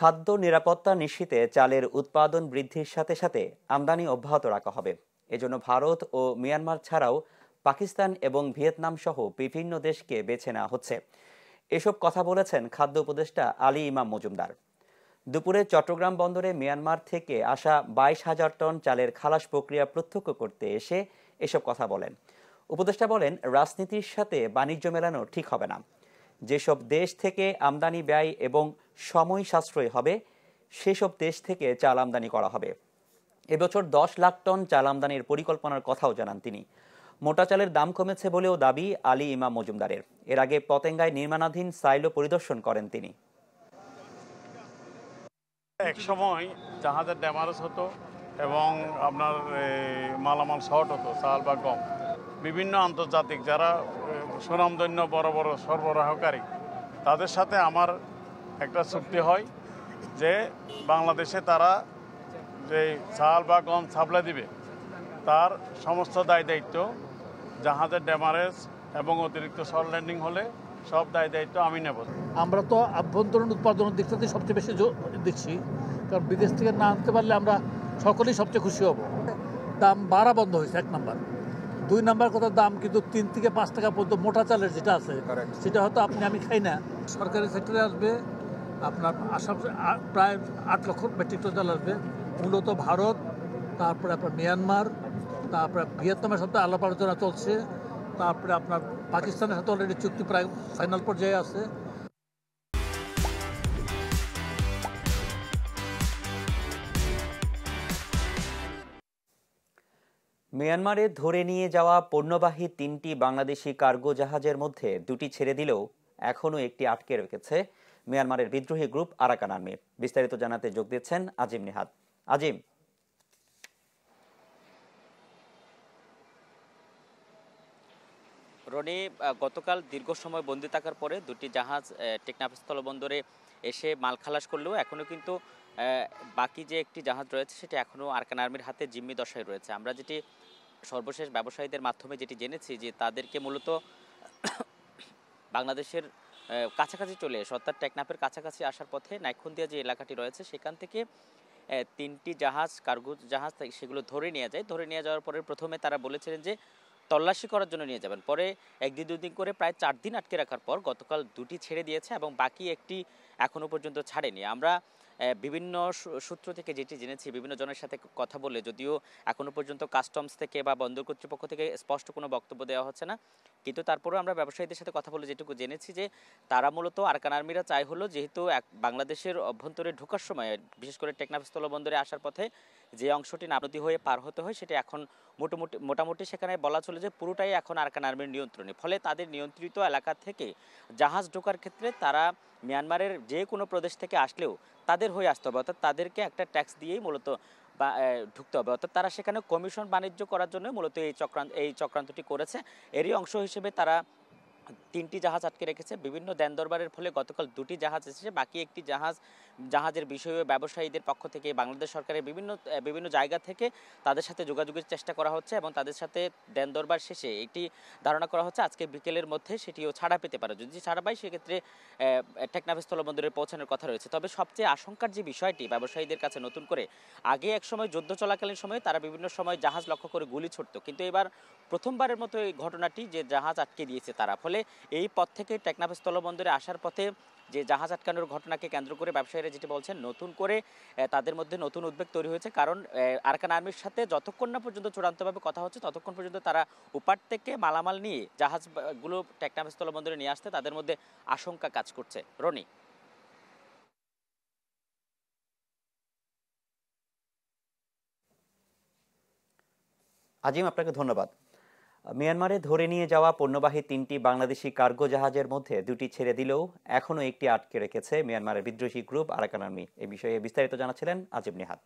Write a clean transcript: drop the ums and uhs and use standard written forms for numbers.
খাদ্য নিরাপত্তা নিশ্চিতে চালের উৎপাদন বৃদ্ধির সাথে সাথে আমদানি অব্যাহত রাখা হবে। এজন্য ভারত ও মিয়ানমার ছাড়াও পাকিস্তান এবং ভিয়েতনাম সহ বিভিন্ন দেশকে বেছে নেওয়া হচ্ছে। এসব কথা বলেছেন খাদ্য উপদেষ্টা আলী ইমাম মজুমদার। দুপুরে চট্টগ্রাম বন্দরে মিয়ানমার থেকে আসা 22,000 টন চালের খালাস প্রক্রিয়া প্রত্যক্ষ করতে এসে এসব কথা বলেন। উপদেষ্টা বলেন, রাজনীতির সাথে বাণিজ্য মেলানো ঠিক হবে না। যেসব দেশ থেকে আমদানি ব্যয় এবং সময় সাশ্রয় হবে সেসব দেশ থেকে চাল আমদানি করা হবে। এবছর 10 লাখ টন চাল আমদানির পরিকল্পনার কথাও জানান তিনি। মোটা চালের দাম কমেছে বলেও দাবি আলী ইমাম মজুমদারের। এর আগে পতেঙ্গায় নির্মাণাধীন সাইলো পরিদর্শন করেন তিনি। এক সময় জাহাজের ড্যামারেজ হতো এবং আপনার মালামাল শর্ট হতো, চাল বা গম। বিভিন্ন আন্তর্জাতিক যারা সুনামধন্য বড় বড় সরবরাহকারী, তাদের সাথে আমার একটা চুক্তি হয় যে বাংলাদেশে তারা যে চাল বা গম সাপ্লাই দিবে তার সমস্ত দায় দায়িত্ব, জাহাজের ড্যামারেজ এবং অতিরিক্ত শর্ট ল্যান্ডিং হলে সব দায় দায়িত্ব আমি নেব। আমরা তো আভ্যন্তরীণ উৎপাদনের দিকটাতে সবচেয়ে বেশি দিচ্ছি, কারণ বিদেশ থেকে না আনতে পারলে আমরা সকলেই সবচেয়ে খুশি হব। দাম বাড়া বন্ধ হয়েছে 1 নাম্বার। 2 নাম্বার কথা, দাম কিন্তু 3 থেকে 5 টাকা পর্যন্ত মোটা চালের যেটা আছে সেটা হয়তো আমি খাই না। সরকারি সেক্টরে আসবে আপনার আসাম প্রায় 8 লক্ষ মেট্রিক টন চাল আসবে, মূলত ভারত, তারপরে আপনার মিয়ানমার, তারপরে ভিয়েতনামের সাথে আলাপ আলোচনা চলছে, তারপরে আপনার পাকিস্তানের সাথে অলরেডি চুক্তি প্রায় ফাইনাল পর্যায়ে আছে। মিয়ানমারে ধরে নিয়ে যাওয়া পণ্যবাহী 3টি বাংলাদেশি কার্গো জাহাজের মধ্যে 2টি ছেড়ে দিলেও এখনও একটি আটকে রেখেছে মিয়ানমারের বিদ্রোহী গ্রুপ আরাকান আর্মি। বিস্তারিত জানাতে যোগ দিচ্ছেন আজিম নিহাদ। আজিম, রনি, গতকাল দীর্ঘ সময় বন্দি থাকার পরে 2টি জাহাজ টেকনাফ স্থলবন্দরে এসে মাল খালাস করলেও এখনও কিন্তু বাকি যে একটি জাহাজ রয়েছে সেটি এখনও আরাকান আর্মির হাতে জিম্মি দশায় রয়েছে। আমরা যেটি সর্বশেষ ব্যবসায়ীদের মাধ্যমে যেটি জেনেছি যে তাদেরকে মূলত বাংলাদেশের কাছাকাছি চলে এসে, অর্থাৎ টেকনাফের কাছাকাছি আসার পথে নাইখুন্দিয়া যে এলাকাটি রয়েছে সেখান থেকে 3টি জাহাজ, কার্গো জাহাজ, সেগুলো ধরে নিয়ে যায়। ধরে নিয়ে যাওয়ার পরে প্রথমে তারা বলেছিলেন যে তল্লাশি করার জন্য নিয়ে যাবেন, পরে 1 দিন 2 দিন করে প্রায় 4 দিন আটকে রাখার পর গতকাল 2টি ছেড়ে দিয়েছে এবং বাকি একটি এখনও পর্যন্ত ছাড়েনি। আমরা বিভিন্ন সূত্র থেকে যেটি জেনেছি, বিভিন্ন জনের সাথে কথা বলে, যদিও এখনও পর্যন্ত কাস্টমস থেকে বা বন্দর কর্তৃপক্ষ থেকে স্পষ্ট কোনো বক্তব্য দেওয়া হচ্ছে না, কিন্তু তারপরেও আমরা ব্যবসায়ীদের সাথে কথা বলে যেটুকু জেনেছি যে তারা মূলত আরাকান আর্মিরা চাই হলো, যেহেতু বাংলাদেশের অভ্যন্তরে ঢোকার সময়, বিশেষ করে টেকনাফ স্থলবন্দরে আসার পথে যে অংশটি নদী হয়ে পার হতে হয় সেটা এখন মোটামুটি সেখানে বলা চলে যে পুরোটাই এখন আরাকান আর্মির নিয়ন্ত্রণে। ফলে তাদের নিয়ন্ত্রিত এলাকা থেকে জাহাজ ঢোকার ক্ষেত্রে তারা মিয়ানমারের যে কোনো প্রদেশ থেকে আসলেও তাদের হয়ে আসতে হবে, অর্থাৎ তাদেরকে একটা ট্যাক্স দিয়েই মূলত ঢুকতে হবে। অর্থাৎ তারা সেখানে কমিশন বাণিজ্য করার জন্য মূলত এই চক্রান্তটি করেছে। এরই অংশ হিসেবে তারা 3টি জাহাজ আটকে রেখেছে। বিভিন্ন দেন দরবারের ফলে গতকাল 2টি জাহাজ এসেছে, বাকি একটি জাহাজের বিষয়ে ব্যবসায়ীদের পক্ষ থেকে বাংলাদেশ সরকারের বিভিন্ন জায়গা থেকে তাদের সাথে যোগাযোগের চেষ্টা করা হচ্ছে এবং তাদের সাথে দেন দরবার শেষে একটি ধারণা করা হচ্ছে আজকে বিকেলের মধ্যে সেটিও ছাড়া পেতে পারে। যদি ছাড়া পায় সেক্ষেত্রে টেকনাফ স্থলবন্দরে পৌঁছানোর কথা রয়েছে। তবে সবচেয়ে আশঙ্কার যে বিষয়টি ব্যবসায়ীদের কাছে নতুন করে, আগে এক সময় যুদ্ধ চলাকালীন সময়ে তারা বিভিন্ন সময় জাহাজ লক্ষ্য করে গুলি ছুড়ত, কিন্তু এবার প্রথমবারের মতো এই ঘটনাটি যে জাহাজ আটকে দিয়েছে তারা। ফলে এই পথ থেকে টেকনাফ স্থলবন্দরে আসার পথে যে জাহাজ আটকানোর ঘটনাকে কেন্দ্র করে ব্যবসায়ীরা যেটি বলছেন, নতুন করে তাদের মধ্যে নতুন উদ্বেগ তৈরি হয়েছে। কারণ আরাকান আর্মির সাথে যতক্ষণ না পর্যন্ত চূড়ান্তভাবে কথা হচ্ছে ততক্ষণ পর্যন্ত তারা উপার থেকে মালামাল নিয়ে জাহাজগুলো টেকনাফ স্থলবন্দরে নিয়ে আসতে তাদের মধ্যে আশঙ্কা কাজ করছে। রনি, আজিম, আপনাকে ধন্যবাদ। মিয়ানমারে ধরে নিয়ে যাওয়া পণ্যবাহী 3টি বাংলাদেশি কার্গো জাহাজের মধ্যে 2টি ছেড়ে দিলেও এখনও একটি আটকে রেখেছে মিয়ানমারের বিদ্রোহী গ্রুপ আরাকান আর্মি। এই বিষয়ে বিস্তারিত জানাচ্ছিলেন আজিম নিহাদ।